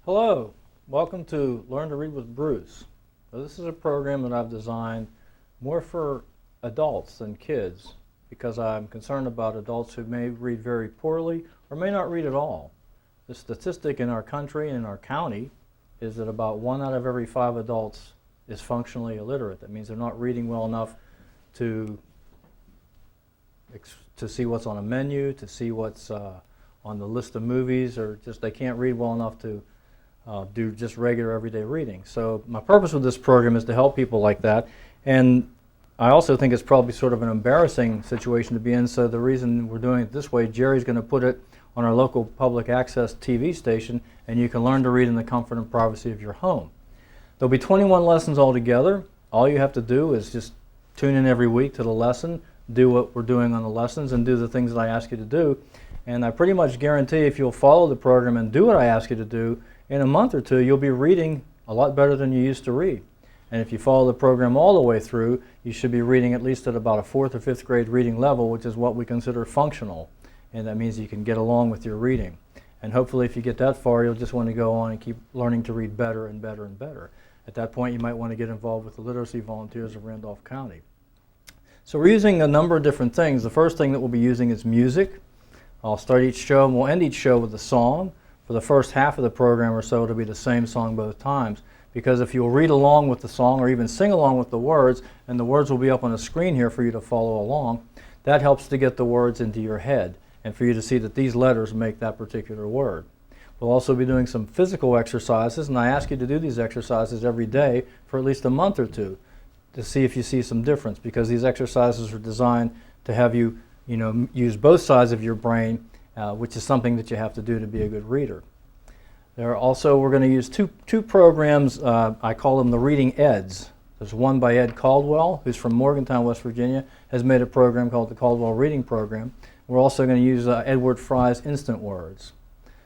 Hello, welcome to Learn to Read with Bruce. So this is a program that I've designed more for adults than kids because I'm concerned about adults who may read very poorly or may not read at all. The statistic in our country and in our county is that about 1 out of every 5 adults is functionally illiterate. That means they're not reading well enough to see what's on a menu, to see what's on the list of movies, or just they can't read well enough to do just regular everyday reading. So my purpose with this program is to help people like that, and I also think it's probably sort of an embarrassing situation to be in, so the reason we're doing it this way, Jerry's going to put it on our local public access TV station, and you can learn to read in the comfort and privacy of your home. There'll be 21 lessons altogether. All you have to do is just tune in every week to the lesson, do what we're doing on the lessons, and do the things that I ask you to do. And I pretty much guarantee if you'll follow the program and do what I ask you to do, in a month or two you'll be reading a lot better than you used to read. And if you follow the program all the way through, you should be reading at least at about a 4th or 5th grade reading level, which is what we consider functional. And that means you can get along with your reading. And hopefully if you get that far, you'll just want to go on and keep learning to read better and better and better. At that point, you might want to get involved with the Literacy Volunteers of Randolph County. So we're using a number of different things. The first thing that we'll be using is music. I'll start each show and we'll end each show with a song. For the first half of the program or so, it'll be the same song both times, because if you'll read along with the song or even sing along with the words, and the words will be up on the screen here for you to follow along, that helps to get the words into your head and for you to see that these letters make that particular word. We'll also be doing some physical exercises, and I ask you to do these exercises every day for at least a month or two to see if you see some difference, because these exercises are designed to have you, use both sides of your brain, which is something that you have to do to be a good reader. We're going to use two programs. I call them the Reading Eds. There's one by Ed Caldwell, who's from Morgantown, West Virginia, has made a program called the Caldwell Reading Program. We're also going to use Edward Fry's Instant Words.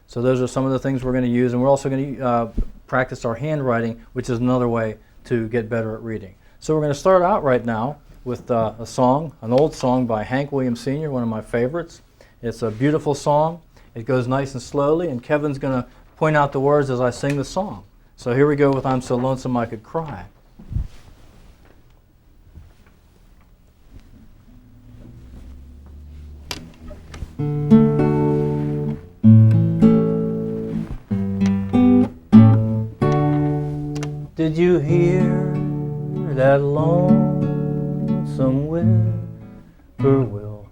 So those are some of the things we're going to use, and we're also going to practice our handwriting, which is another way to get better at reading. So we're going to start out right now with a song, an old song by Hank Williams Sr., one of my favorites. It's a beautiful song. It goes nice and slowly, and Kevin's going to point out the words as I sing the song. So here we go with I'm So Lonesome I Could Cry. Did you hear that lonesome whippoorwill?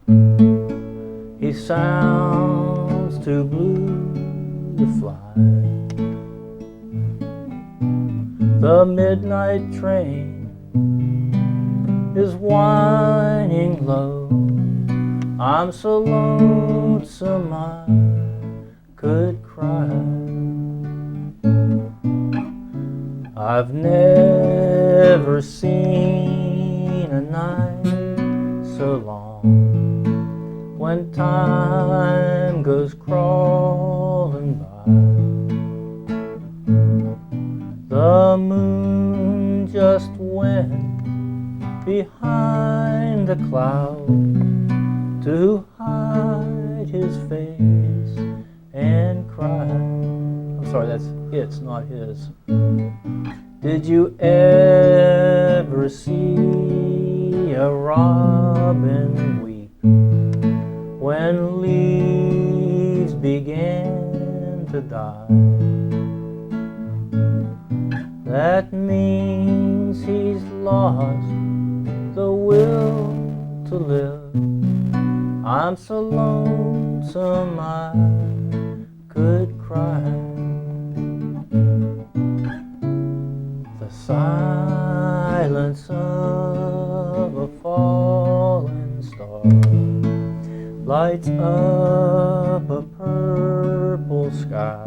He sounds too blue to fly. The midnight train is whining low. I'm so lonesome I could cry. I've never seen a night so long, when time goes crawling by. The moon just went behind the cloud to hide his face and cry. I'm sorry, that's it's, not his. Did you ever see a robin weep when leaves began to die? That means he's lost the will to live. I'm so lonesome I could cry. The silence of a fallen star lights up a purple sky,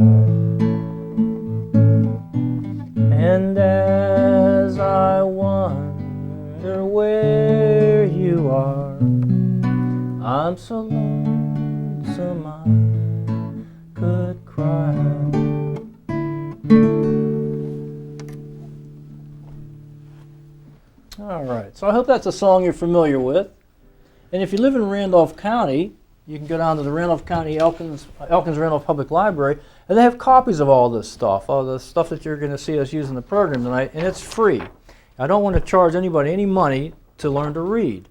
and as I wonder where you are, I'm so lonesome I could cry. All right, so I hope that's a song you're familiar with. And if you live in Randolph County, You can go down to the Randolph County Elkins Randolph Public Library, and they have copies of all the stuff that you're going to see us use in the program tonight, and it's free. I don't want to charge anybody any money to learn to read.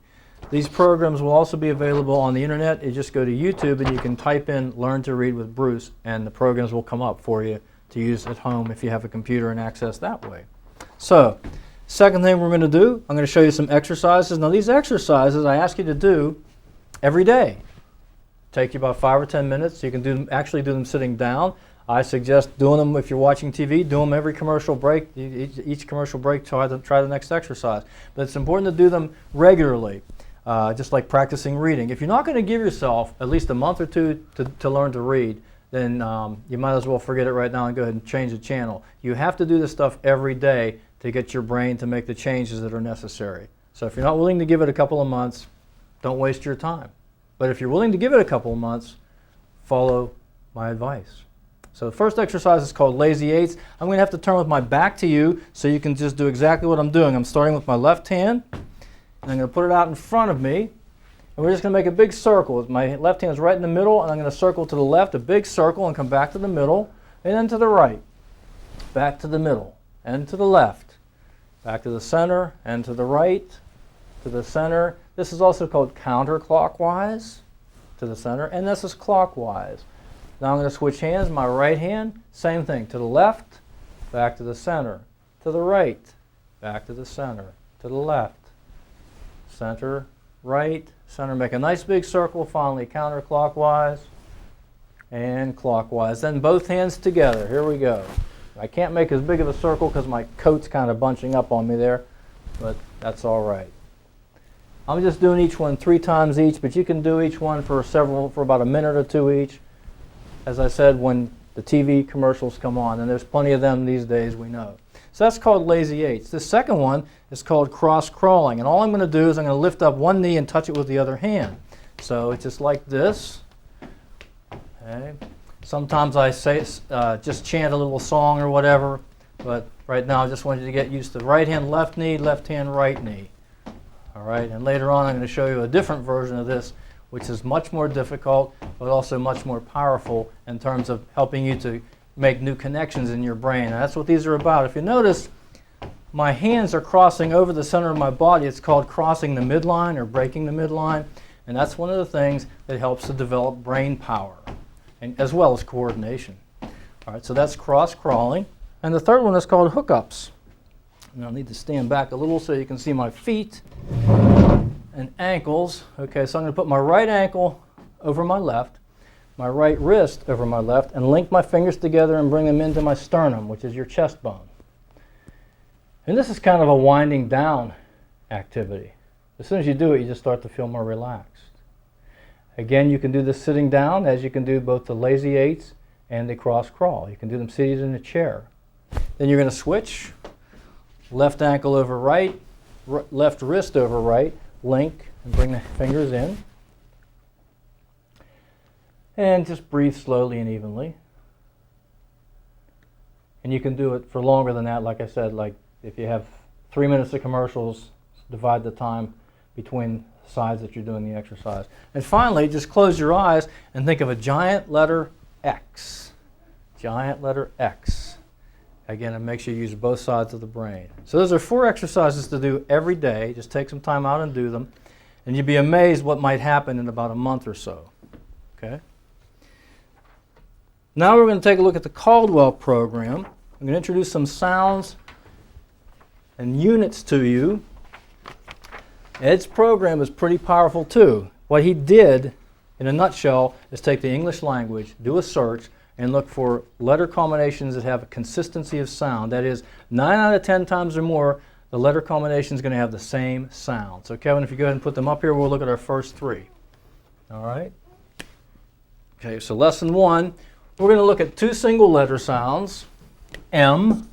These programs will also be available on the internet. You just go to YouTube and you can type in Learn to Read with Bruce, and the programs will come up for you to use at home if you have a computer and access that way. So, second thing we're going to do, I'm going to show you some exercises. Now these exercises I ask you to do every day. Take you about 5 or 10 minutes. You can actually do them sitting down. I suggest doing them if you're watching TV. Do them every commercial break. Each commercial break, try the next exercise. But it's important to do them regularly, just like practicing reading. If you're not going to give yourself at least a month or two to learn to read, then you might as well forget it right now and go ahead and change the channel. You have to do this stuff every day to get your brain to make the changes that are necessary. So if you're not willing to give it a couple of months, don't waste your time. But if you're willing to give it a couple of months, follow my advice. So the first exercise is called Lazy Eights. I'm going to have to turn with my back to you so you can just do exactly what I'm doing. I'm starting with my left hand, and I'm going to put it out in front of me. And we're just going to make a big circle. My left hand is right in the middle, and I'm going to circle to the left, a big circle, and come back to the middle, and then to the right. Back to the middle, and to the left. Back to the center, and to the right, to the center. This is also called counterclockwise, to the center, and this is clockwise. Now I'm going to switch hands. My right hand, same thing, to the left, back to the center, to the right, back to the center, to the left, center, right, center. Make a nice big circle, finally counterclockwise and clockwise. Then both hands together. Here we go. I can't make as big of a circle because my coat's kind of bunching up on me there, but that's all right. I'm just doing each one 3 times each, but you can do each one for about a minute or two each. As I said, when the TV commercials come on, and there's plenty of them these days, we know. So that's called Lazy Eights. The second one is called cross crawling, and all I'm going to do is I'm going to lift up one knee and touch it with the other hand. So it's just like this. Okay. Sometimes I say just chant a little song or whatever, but right now I just want you to get used to right hand, left knee, left hand, right knee. All right, and later on I'm going to show you a different version of this, which is much more difficult, but also much more powerful in terms of helping you to make new connections in your brain. And that's what these are about. If you notice, my hands are crossing over the center of my body. It's called crossing the midline or breaking the midline. And that's one of the things that helps to develop brain power, and as well as coordination. All right, so that's cross crawling. And the third one is called hookups. And I'll need to stand back a little so you can see my feet and ankles. Okay, so I'm going to put my right ankle over my left, my right wrist over my left, and link my fingers together and bring them into my sternum, which is your chest bone. And this is kind of a winding down activity. As soon as you do it, you just start to feel more relaxed. Again, you can do this sitting down, as you can do both the Lazy Eights and the cross crawl. You can do them seated in a chair. Then you're going to switch. Left ankle over right, left wrist over right, link and bring the fingers in. And just breathe slowly and evenly. And you can do it for longer than that, like I said, like if you have 3 minutes of commercials, divide the time between sides that you're doing the exercise. And finally, just close your eyes and think of a giant letter X. Giant letter X. Again, it makes you use both sides of the brain. So those are 4 exercises to do every day. Just take some time out and do them. And you'd be amazed what might happen in about a month or so. Okay? Now we're going to take a look at the Caldwell program. I'm going to introduce some sounds and units to you. Ed's program is pretty powerful too. What he did, in a nutshell, is take the English language, do a search, and look for letter combinations that have a consistency of sound. That is, 9 out of 10 times or more, the letter combination is going to have the same sound. So Kevin, if you go ahead and put them up here, we'll look at our first 3. All right? Okay, so lesson 1, we're going to look at 2 single letter sounds, M,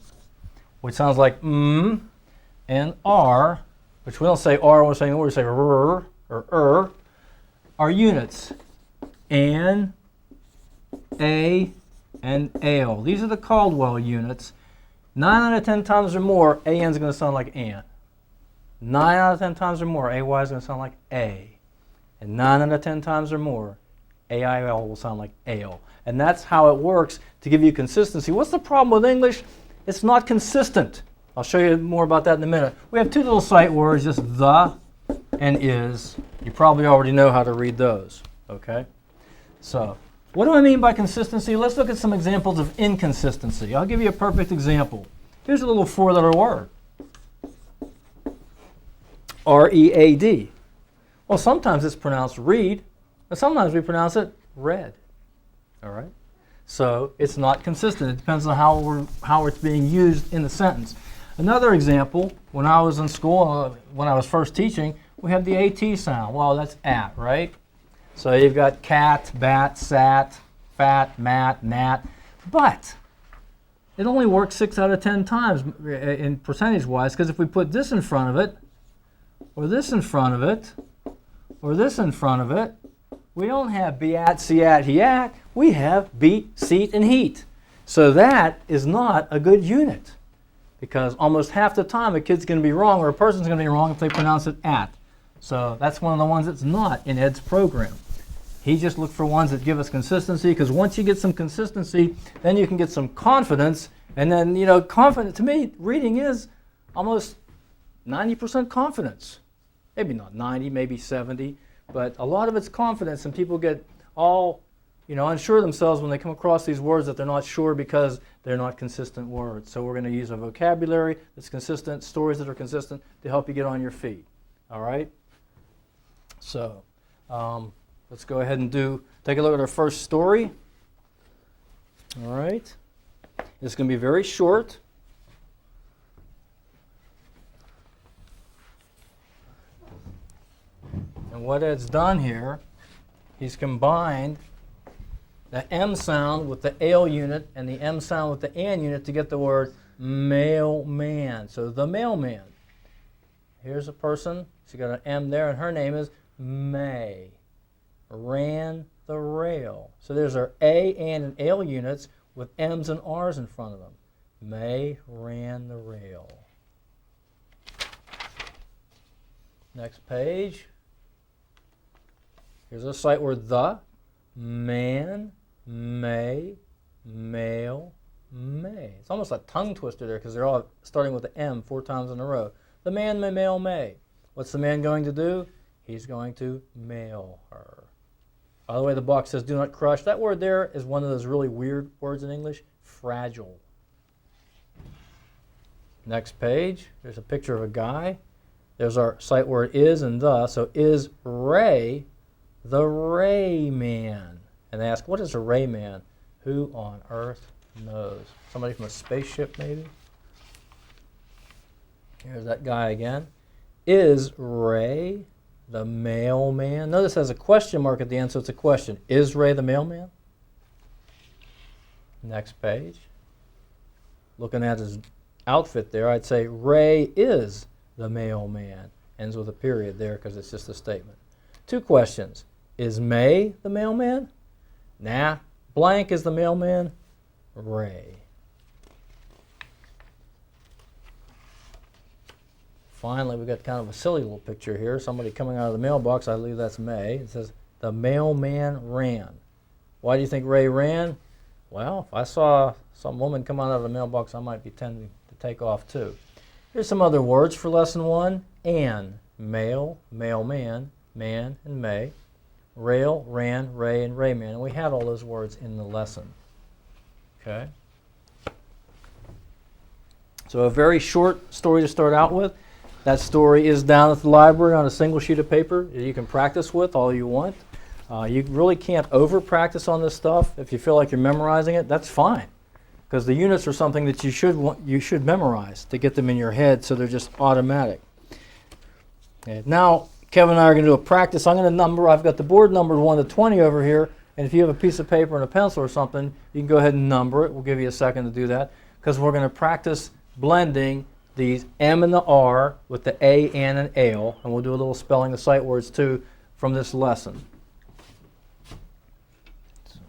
which sounds like and R, which we don't say R when we're saying the word, we say R or are units. An, A, and Ale. These are the Caldwell units. 9 out of 10 times or more, AN is going to sound like ant. 9 out of 10 times or more, AY is going to sound like A. And 9 out of 10 times or more, A-I-L will sound like ale. And that's how it works to give you consistency. What's the problem with English? It's not consistent. I'll show you more about that in a minute. We have two little sight words, just the and is. You probably already know how to read those, okay? So, what do I mean by consistency? Let's look at some examples of inconsistency. I'll give you a perfect example. Here's a little four-letter word. R-E-A-D. Well, sometimes it's pronounced read, and sometimes we pronounce it read. All right? So it's not consistent. It depends on how it's being used in the sentence. Another example, when I was in school, when I was first teaching, we have the AT sound. Well, that's at, right? So you've got cat, bat, sat, fat, mat, nat. But it only works 6 out of 10 times in percentage-wise, because if we put this in front of it, or this in front of it, or this in front of it, we don't have be at, see at, he at. We have beat, seat, and heat. So that is not a good unit, because almost half the time a kid's going to be wrong, or a person's going to be wrong if they pronounce it at. So that's one of the ones that's not in Ed's program. He just looked for ones that give us consistency, because once you get some consistency, then you can get some confidence. And then, you know, confidence, to me, reading is almost 90% confidence. Maybe not 90, maybe 70, but a lot of it's confidence, and people get all, you know, unsure of themselves when they come across these words that they're not sure because they're not consistent words. So we're going to use a vocabulary that's consistent, stories that are consistent to help you get on your feet. All right? So let's go ahead and take a look at our first story. All right? It's going to be very short. And what Ed's done here, he's combined the M sound with the ale unit and the M sound with the an unit to get the word mailman. So the mailman. Here's a person. She's got an M there, and her name is May. Ran the rail. So there's our A, an, and ale units with M's and R's in front of them. May ran the rail. Next page. Here's a sight word the, man, may, male, may. It's almost a tongue twister there because they're all starting with the M 4 times in a row. The man, may, male, may. What's the man going to do? He's going to mail her. By the way, the box says do not crush. That word there is one of those really weird words in English, fragile. Next page, there's a picture of a guy. There's our sight word is and the. So is Ray the Ray Man? And they ask, what is a Ray Man? Who on earth knows? Somebody from a spaceship, maybe? Here's that guy again. Is Ray the mailman? Notice it has a question mark at the end, so it's a question. Is Ray the mailman? Next page. Looking at his outfit there, I'd say Ray is the mailman. Ends with a period there because it's just a statement. 2 questions. Is May the mailman? Nah. Blank is the mailman. Ray. Finally, we've got kind of a silly little picture here. Somebody coming out of the mailbox. I believe that's May. It says, the mailman ran. Why do you think Ray ran? Well, if I saw some woman come out of the mailbox, I might be tempted to take off too. Here's some other words for lesson 1. An, male, mailman, man, and may. Rail, ran, ray, and rayman. And we had all those words in the lesson. Okay? So a very short story to start out with. That story is down at the library on a single sheet of paper that you can practice with all you want. You really can't over-practice on this stuff. If you feel like you're memorizing it, that's fine. Because the units are something that you should memorize to get them in your head so they're just automatic. Okay. Now, Kevin and I are going to do a practice. I'm going to number. I've got the board numbered 1 to 20 over here. And if you have a piece of paper and a pencil or something, you can go ahead and number it. We'll give you a second to do that. Because we're going to practice blending these M and the R with the A, an, and ale. And we'll do a little spelling of sight words too from this lesson. So,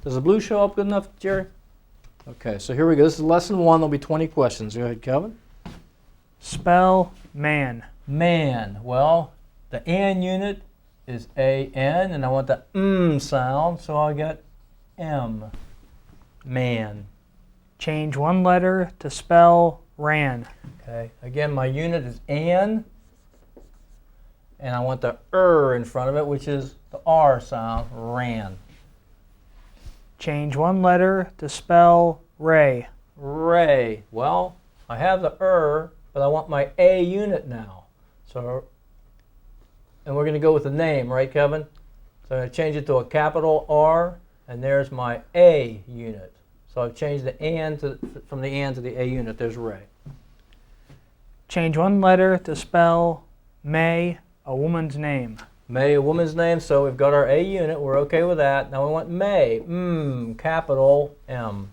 does the blue show up good enough, Jerry? Okay, so here we go. This is lesson 1. There'll be 20 questions. Go ahead, Kevin. Spell man. Man. Well, the an unit is A-N, and I want the sound, so I get M, man. Change one letter to spell ran. Okay, again, my unit is an, and I want the in front of it, which is the R sound, ran. Change one letter to spell ray. Ray. Well, I have the but I want my A unit now. So, and we're going to go with the name, right, Kevin? So I'm going to change it to a capital R, and there's my A unit. So I've changed the from the and to the A unit. There's Ray. Change one letter to spell May, a woman's name. May, a woman's name. So we've got our A unit. We're okay with that. Now we want May. Capital M.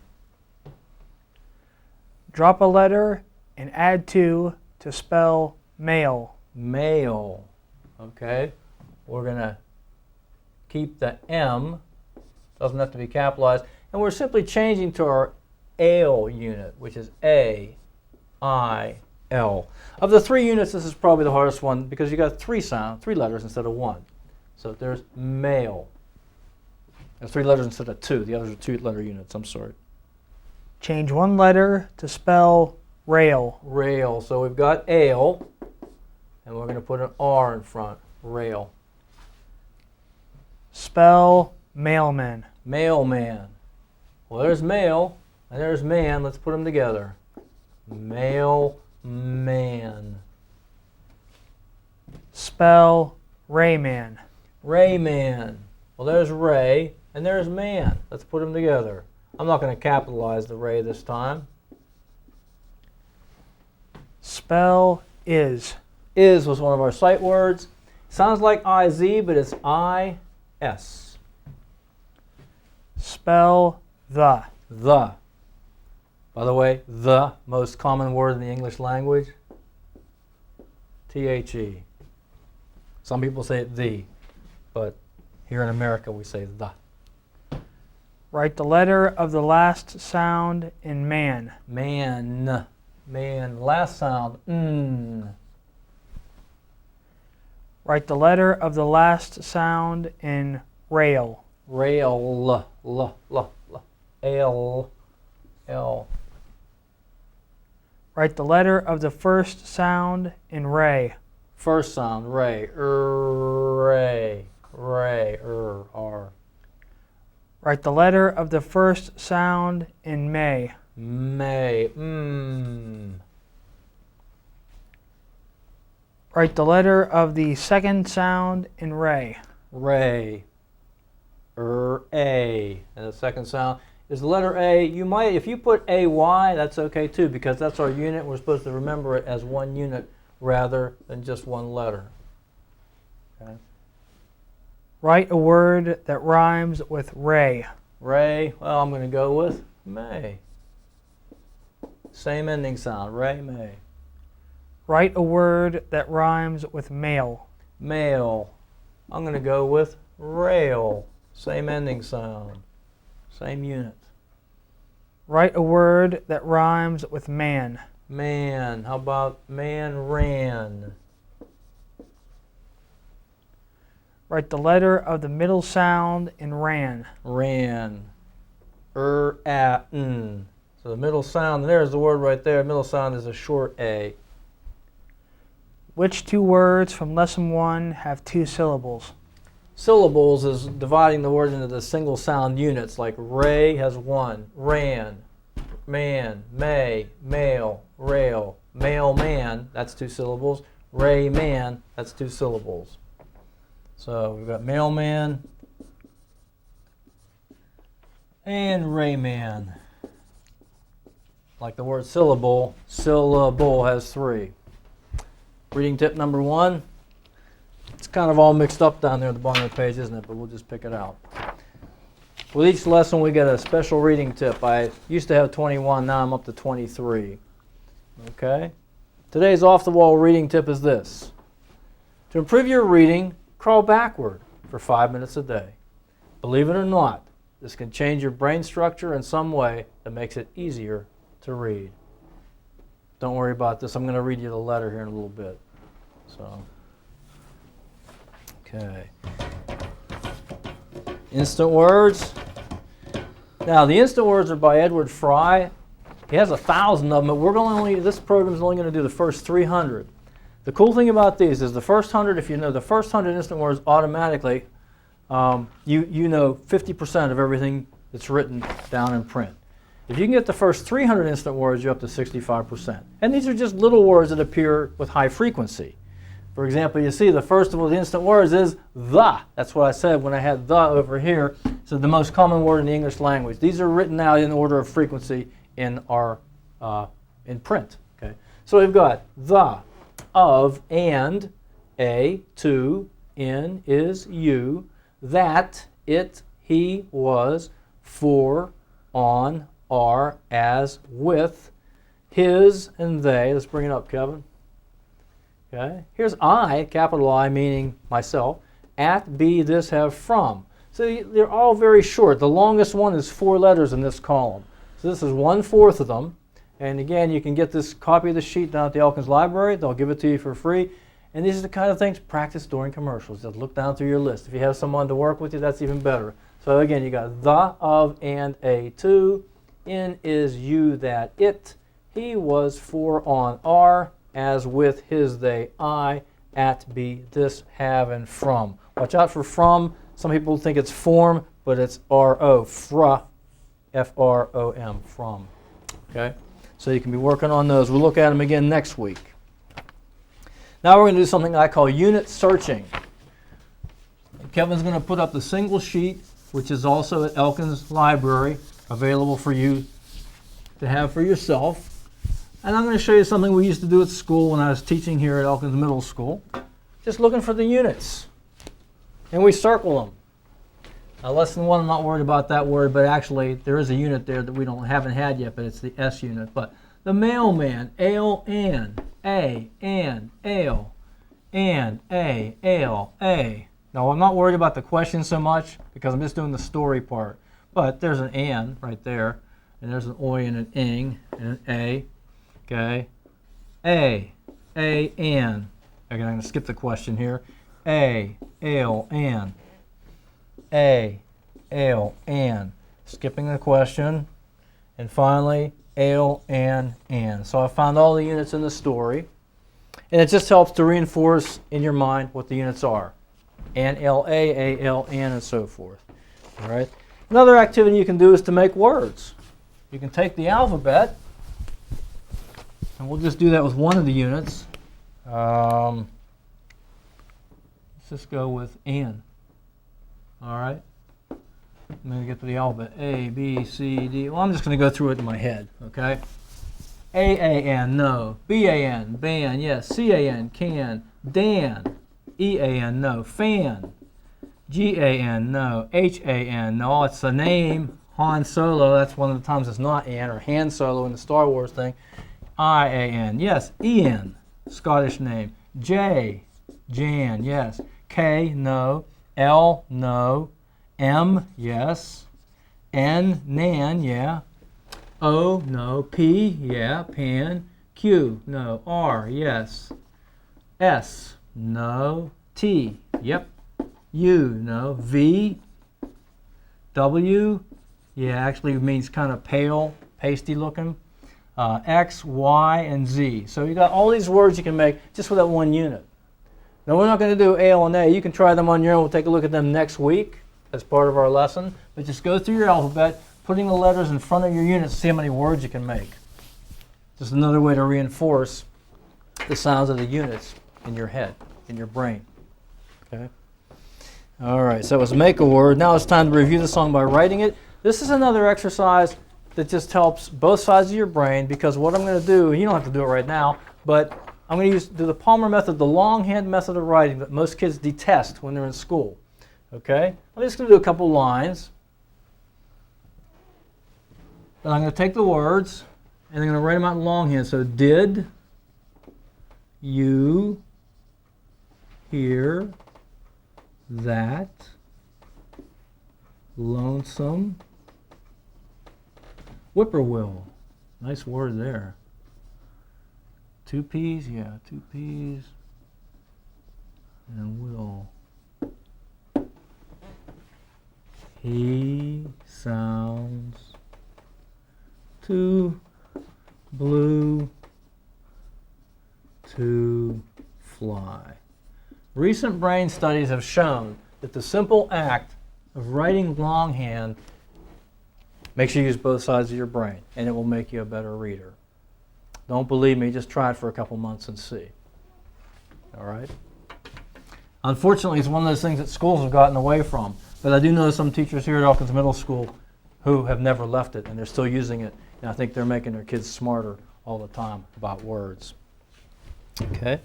Drop a letter and add two to spell male. Male. Okay. We're going to keep the M. Doesn't have to be capitalized. And we're simply changing to our ale unit, which is A-I-L. Of the three units, this is probably the hardest one because you got three letters instead of one. So there's male. There's three letters instead of two. The others are two-letter units. I'm sorry. Change one letter to spell rail. Rail. So we've got ale, and we're going to put an R in front. Rail. Spell mailman. Mailman. Well, there's male, and there's man. Let's put them together. Mailman. Spell Rayman. Rayman. Well, there's Ray, and there's man. Let's put them together. I'm not going to capitalize the Ray this time. Spell is. Is was one of our sight words. Sounds like I-Z, but it's I-S. Spell the. The. By the way, the most common word in the English language. T-H-E. Some people say it the, but here in America we say the. Write the letter of the last sound in man. Man. Man. Last sound. Write the letter of the last sound in rail. Rail. L. L. Write the letter of the first sound in ray. First sound. Ray. Ray. Ray. R. Write the letter of the first sound in May. May. Write the letter of the second sound in Ray. Ray. A. And the second sound is the letter A. You might, if you put A-Y, that's okay too, because that's our unit. We're supposed to remember it as one unit rather than just one letter. Okay. Write a word that rhymes with ray. Ray, well, I'm going to go with May. Same ending sound, Ray, May. Write a word that rhymes with male. Male. I'm going to go with rail. Same ending sound. Same unit. Write a word that rhymes with man. Man. How about man ran? Write the letter of the middle sound in ran. Ran. N. So the middle sound, there's the word right there. Middle sound is a short A. Which two words from lesson 1 have 2 syllables? Syllables is dividing the word into the single sound units, like ray has 1, ran, man, may, mail, rail, mailman, that's 2 syllables, ray man, that's 2 syllables. So we've got mailman and rayman. Like the word syllable, syllable has 3. Reading tip number 1. It's kind of all mixed up down there at the bottom of the page, isn't it? But we'll just pick it out. With each lesson, we get a special reading tip. I used to have 21, now I'm up to 23. Okay? Today's off-the-wall reading tip is this. To improve your reading, crawl backward for 5 minutes a day. Believe it or not, this can change your brain structure in some way that makes it easier to read. Don't worry about this. I'm going to read you the letter here in a little bit. So, Okay. Instant words. Now, the instant words are by Edward Fry. He has 1,000 of them, but this program is only going to do the first 300. The cool thing about these is the first 100, if you know the first 100 instant words automatically, you know 50% of everything that's written down in print. If you can get the first 300 instant words, you're up to 65%. And these are just little words that appear with high frequency. For example, you see the first of all the instant words is the. That's what I said when I had the over here. So the most common word in the English language. These are written out in order of frequency in our in print. Okay. So we've got the, of, and, a, to, in, is, you, that, it, he, was, for, on, are, as, with, his, and they. Let's bring it up, Kevin. Okay. Here's I, capital I, meaning myself. At, be, this, have, from. So they're all very short. The longest one is 4 letters in this column. So this is 1/4 of them. And again, you can get this copy of the sheet down at the Elkins Library. They'll give it to you for free. And these are the kind of things practice during commercials. Just look down through your list. If you have someone to work with you, that's even better. So again, you got the, of, and, a, to, in, is, you, that, it, he, was, for, on, are, as, with, his, they, I, at, be, this, have, and from. Watch out for from. Some people think it's form, but it's R-O, fra, F-R-O-M, from. Okay? So you can be working on those. We'll look at them again next week. Now we're going to do something I call unit searching. Kevin's going to put up the single sheet, which is also at Elkins Library, available for you to have for yourself. And I'm going to show you something we used to do at school when I was teaching here at Elkins Middle School. Just looking for the units. And we circle them. Now, lesson 1, I'm not worried about that word, but actually there is a unit there that we haven't had yet, but it's the S unit. But the mailman, ale, and, a, and, ale, and, a, ale, a. Now, I'm not worried about the question so much because I'm just doing the story part. But there's an and right there, and there's an oi and an ing and an a. Okay, a, and. Okay, I'm going to skip the question here. A, ale, and. A, ale, and. Skipping the question. And finally, ale, and. So I found all the units in the story. And it just helps to reinforce in your mind what the units are. And, L, A, L, and so forth. All right. Another activity you can do is to make words. You can take the alphabet, and we'll just do that with one of the units. Let's just go with and. All right. I'm going to get to the alphabet. A, B, C, D. Well, I'm just going to go through it in my head, okay? A-A-N, no. B-A-N, ban, yes. C-A-N, can. Dan. E-A-N, no. Fan. G-A-N, no. H-A-N, no. It's a name. Han Solo, that's one of the times it's not An, or Han Solo in the Star Wars thing. I-A-N, yes. Ian, Scottish name. J, Jan, yes. K, no. L, no. M, yes. N, Nan, yeah. O, no. P, yeah. Pan. Q, no. R, yes. S, no. T, yep. U, no. V, W, yeah, actually means kind of pale, pasty looking. X, Y, and Z. So you got all these words you can make just with that one unit. Now we're not going to do Ale and A. You can try them on your own. We'll take a look at them next week as part of our lesson. But just go through your alphabet, putting the letters in front of your units, see how many words you can make. Just another way to reinforce the sounds of the units in your head, in your brain. Okay. All right, so it was make a word. Now it's time to review the song by writing it. This is another exercise that just helps both sides of your brain, because what I'm going to do, you don't have to do it right now, but I'm going to do the Palmer method, the longhand method of writing that most kids detest when they're in school. Okay? I'm just going to do a couple lines. Then I'm going to take the words, and I'm going to write them out in longhand. So, did you hear that lonesome whippoorwill? Nice word there. 2 P's, yeah, 2 P's. And will. He sounds too blue to fly. Recent brain studies have shown that the simple act of writing longhand makes you use both sides of your brain, and it will make you a better reader. Don't believe me, just try it for a couple months and see. All right? Unfortunately, it's one of those things that schools have gotten away from, but I do know some teachers here at Elkins Middle School who have never left it, and they're still using it, and I think they're making their kids smarter all the time about words. Okay?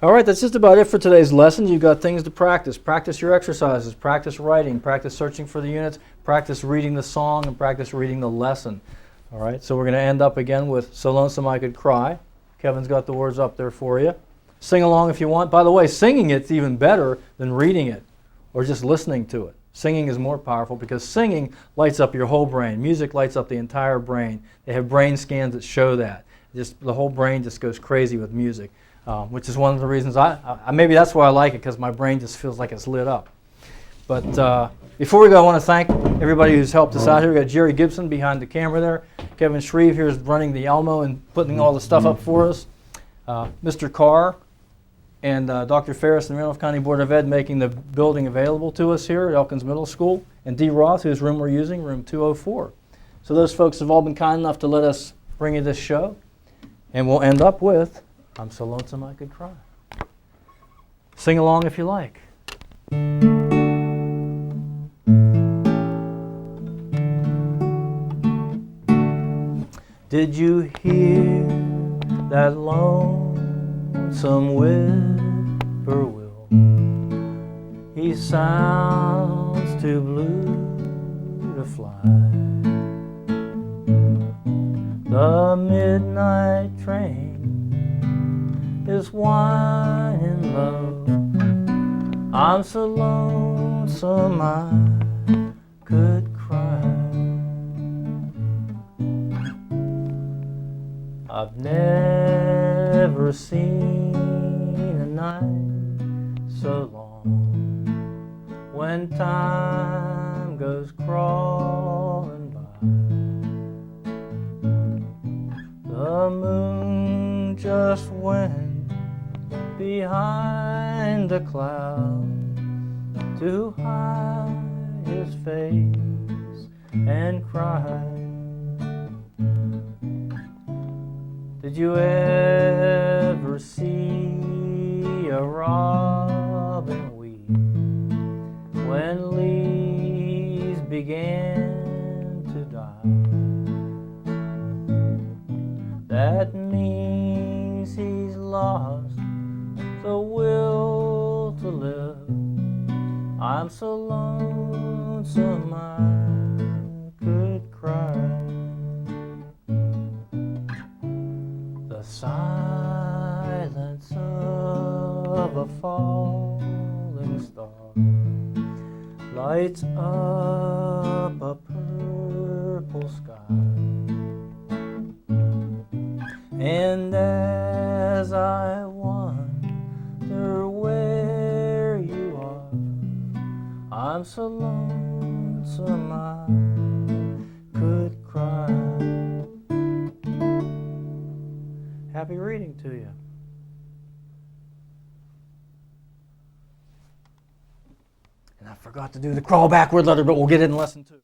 All right, that's just about it for today's lesson. You've got things to practice. Practice your exercises, practice writing, practice searching for the units, practice reading the song, and practice reading the lesson. All right, so we're going to end up again with So Lonesome I Could Cry. Kevin's got the words up there for you. Sing along if you want. By the way, singing it's even better than reading it or just listening to it. Singing is more powerful because singing lights up your whole brain. Music lights up the entire brain. They have brain scans that show that. Just the whole brain just goes crazy with music, which is one of the reasons maybe that's why I like it, because my brain just feels like it's lit up. But before we go, I want to thank everybody who's helped us out here. We've got Jerry Gibson behind the camera there. Kevin Shreve here is running the Elmo and putting all the stuff up for us. Mr. Carr and Dr. Ferris and the Randolph County Board of Ed making the building available to us here at Elkins Middle School. And Dee Roth, whose room we're using, room 204. So those folks have all been kind enough to let us bring you this show. And we'll end up with I'm So Lonesome I Could Cry. Sing along if you like. Did you hear that lonesome whippoorwill? He sounds too blue to fly. The midnight train is whining low. I'm so lonesome I could cry. I've never seen a night so long when time goes crawling by. The moon just went behind the cloud to hide his face and cry. Did you ever see a robin weep when leaves began to die? That means he's lost the will to live. I'm so lonesome I could cry. The silence of a falling star lights up a purple sky. And as I wonder where you are, I'm so lonesome I could cry. Happy reading to you. And I forgot to do the crawl backward letter, but we'll get it in lesson 2.